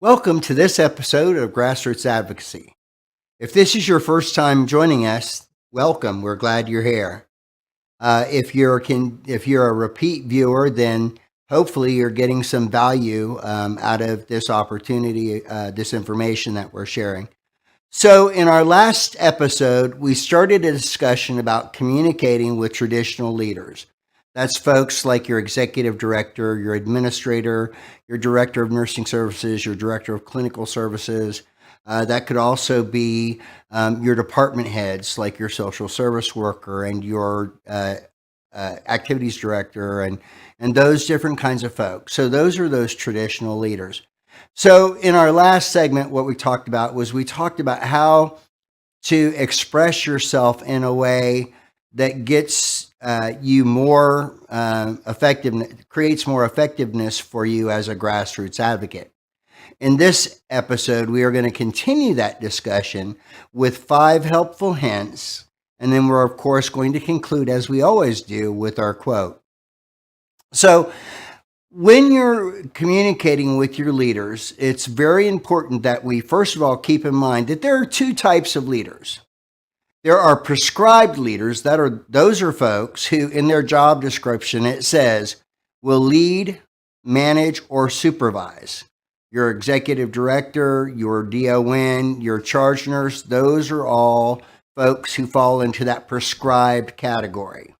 Welcome to this episode of Grassroots Advocacy. If this is your first time joining us, welcome. We're glad you're here. If you're a repeat viewer, then hopefully you're getting some value out of this opportunity, this information that we're sharing. So in our last episode, we started a discussion about communicating with traditional leaders. That's folks like your executive director, your administrator, your director of nursing services, your director of clinical services. That could also be your department heads, like your social service worker and your activities director, and those different kinds of folks. So those are those traditional leaders. So in our last segment, what we talked about how to express yourself in a way that gets you more effectiveness, creates more effectiveness for you as a grassroots advocate. In this episode, we are going to continue that discussion with 5 helpful hints, and then we're of course going to conclude, as we always do, with our quote. So when you're communicating with your leaders, it's very important that we first of all keep in mind that there are 2 types of leaders. There are prescribed leaders. Those are folks who, in their job description, it says will lead, manage, or supervise. Your executive director, your DON, your charge nurse, those are all folks who fall into that prescribed category.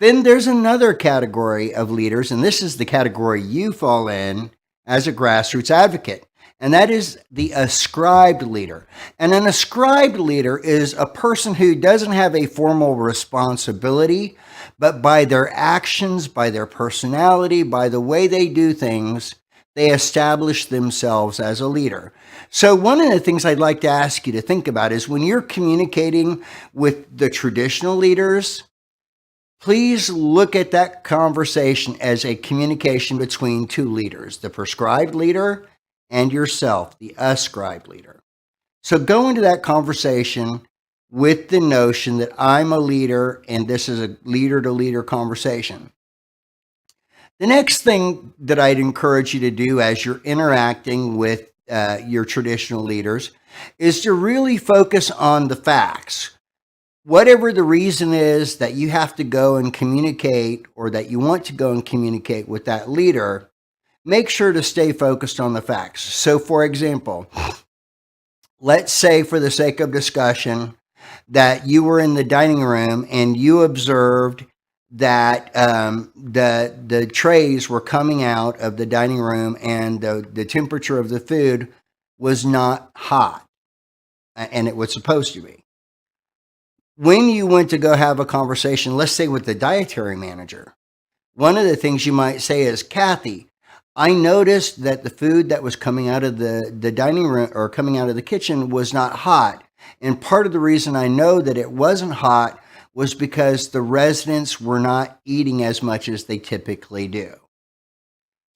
Then there's another category of leaders, and this is the category you fall in as a grassroots advocate. And that is the ascribed leader. And an ascribed leader is a person who doesn't have a formal responsibility, but by their actions, by their personality, by the way they do things, they establish themselves as a leader. So one of the things I'd like to ask you to think about is when you're communicating with the traditional leaders, please look at that conversation as a communication between 2 leaders, the prescribed leader and yourself, the ascribed leader. So go into that conversation with the notion that I'm a leader and this is a leader-to-leader conversation. The next thing that I'd encourage you to do as you're interacting with your traditional leaders is to really focus on the facts. Whatever the reason is that you have to go and communicate or that you want to go and communicate with that leader, make sure to stay focused on the facts. So for example, let's say for the sake of discussion that you were in the dining room and you observed that the trays were coming out of the dining room and the temperature of the food was not hot, and it was supposed to be. When you went to go have a conversation, let's say with the dietary manager, one of the things you might say is, Kathy, I noticed that the food that was coming out of the dining room or coming out of the kitchen was not hot. And part of the reason I know that it wasn't hot was because the residents were not eating as much as they typically do.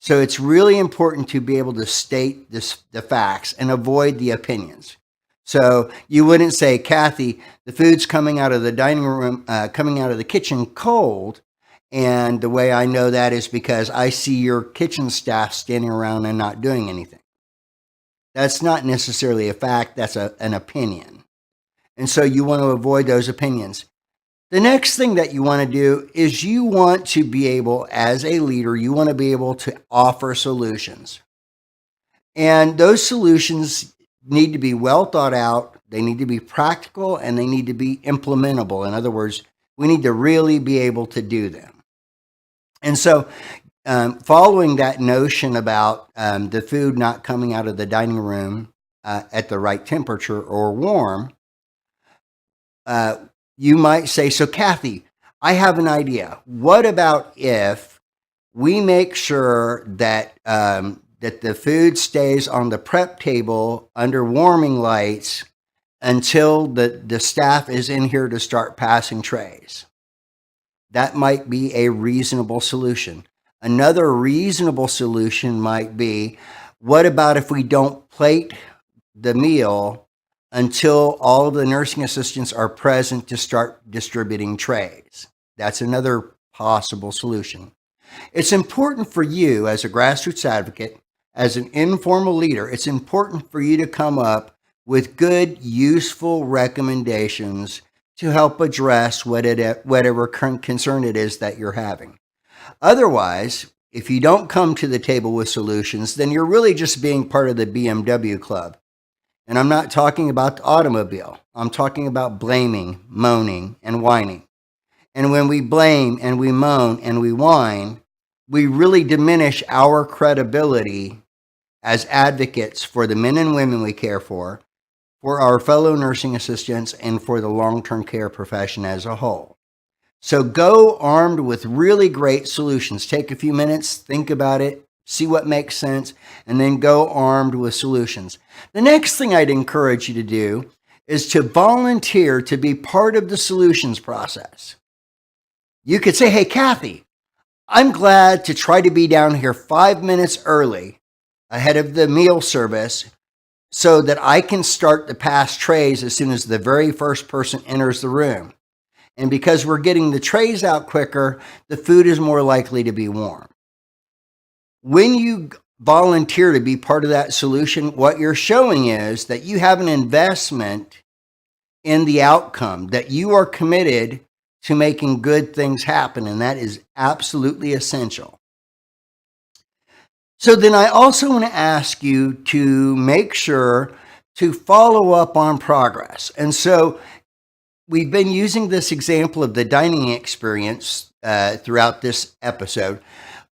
So it's really important to be able to state the facts and avoid the opinions. So you wouldn't say, Kathy, the food's coming out of the dining room, coming out of the kitchen cold. And the way I know that is because I see your kitchen staff standing around and not doing anything. That's not necessarily a fact, that's an opinion. And so you want to avoid those opinions. The next thing that you want to do is you want to be able, as a leader, you want to be able to offer solutions. And those solutions need to be well thought out, they need to be practical, and they need to be implementable. In other words, we need to really be able to do them. And so following that notion about the food not coming out of the dining room at the right temperature or warm, you might say, so Kathy, I have an idea. What about if we make sure that that the food stays on the prep table under warming lights until the staff is in here to start passing trays? That might be a reasonable solution. Another reasonable solution might be, what about if we don't plate the meal until all of the nursing assistants are present to start distributing trays? That's another possible solution. It's important for you as a grassroots advocate as an informal leader, it's important for you to come up with good, useful recommendations to help address whatever current concern it is that you're having. Otherwise, if you don't come to the table with solutions, then you're really just being part of the BMW club. And I'm not talking about the automobile. I'm talking about blaming, moaning, and whining. And when we blame and we moan and we whine, we really diminish our credibility as advocates for the men and women we care for our fellow nursing assistants, and for the long-term care profession as a whole. So go armed with really great solutions. Take a few minutes, think about it, see what makes sense, and then go armed with solutions. The next thing I'd encourage you to do is to volunteer to be part of the solutions process. You could say, hey, Kathy, I'm glad to try to be down here 5 minutes early ahead of the meal service so that I can start to pass trays as soon as the very first person enters the room. And because we're getting the trays out quicker, the food is more likely to be warm. When you volunteer to be part of that solution, what you're showing is that you have an investment in the outcome, that you are committed to making good things happen, and that is absolutely essential. So then I also want to ask you to make sure to follow up on progress. And so we've been using this example of the dining experience throughout this episode.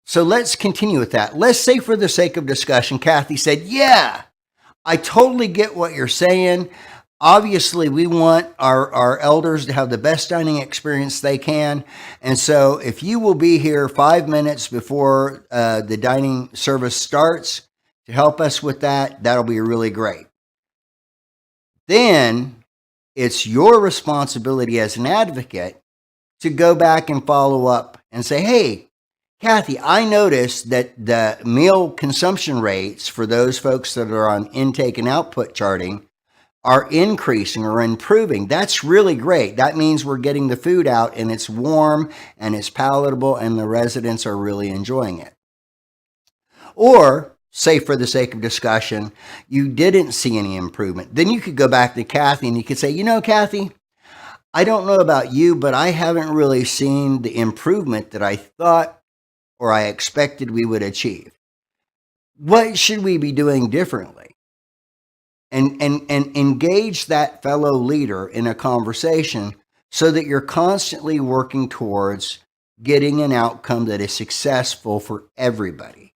So let's continue with that. Let's say, for the sake of discussion, Kathy said, yeah, I totally get what you're saying. Obviously, we want our elders to have the best dining experience they can. And so if you will be here 5 minutes before the dining service starts to help us with that, that'll be really great. Then it's your responsibility as an advocate to go back and follow up and say, hey, Kathy, I noticed that the meal consumption rates for those folks that are on intake and output charting are increasing or improving. That's really great. That means we're getting the food out and it's warm and it's palatable and the residents are really enjoying it. Or, say for the sake of discussion, you didn't see any improvement. Then you could go back to Kathy and you could say, you know, Kathy, I don't know about you, but I haven't really seen the improvement that I thought or I expected we would achieve. What should we be doing differently? And engage that fellow leader in a conversation so that you're constantly working towards getting an outcome that is successful for everybody.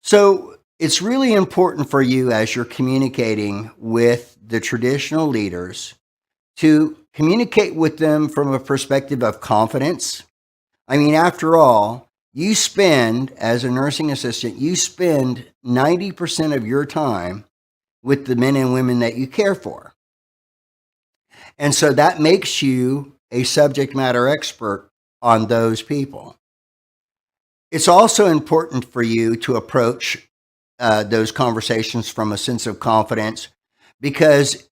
So it's really important for you, as you're communicating with the traditional leaders, to communicate with them from a perspective of confidence. I mean, after all, you spend, as a nursing assistant, you spend 90% of your time with the men and women that you care for. And so that makes you a subject matter expert on those people. It's also important for you to approach those conversations from a sense of confidence, because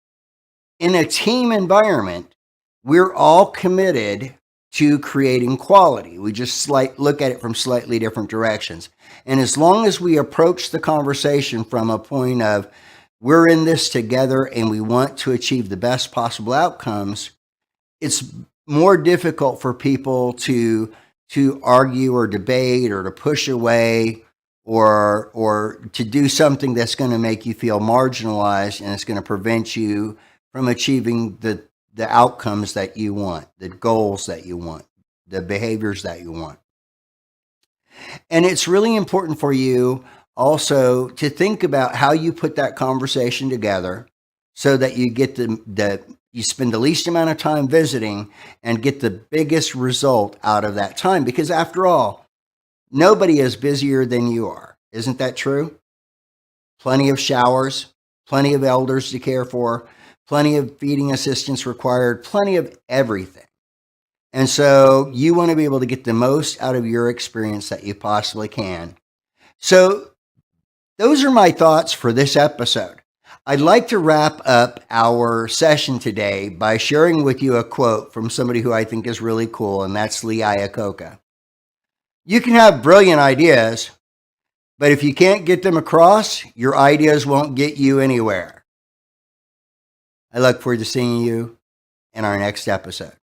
in a team environment, we're all committed to creating quality. We just look at it from slightly different directions. And as long as we approach the conversation from a point of, we're in this together and we want to achieve the best possible outcomes, it's more difficult for people to argue or debate or to push away or to do something that's going to make you feel marginalized and it's going to prevent you from achieving the outcomes that you want, the goals that you want, the behaviors that you want. And it's really important for you also to think about how you put that conversation together so that you get you spend the least amount of time visiting and get the biggest result out of that time. Because after all, nobody is busier than you are. Isn't that true? Plenty of showers, plenty of elders to care for, plenty of feeding assistants required, plenty of everything. And so you want to be able to get the most out of your experience that you possibly can. So those are my thoughts for this episode. I'd like to wrap up our session today by sharing with you a quote from somebody who I think is really cool, and that's Lee Iacocca. You can have brilliant ideas, But if you can't get them across, your ideas won't get you anywhere. I look forward to seeing you in our next episode.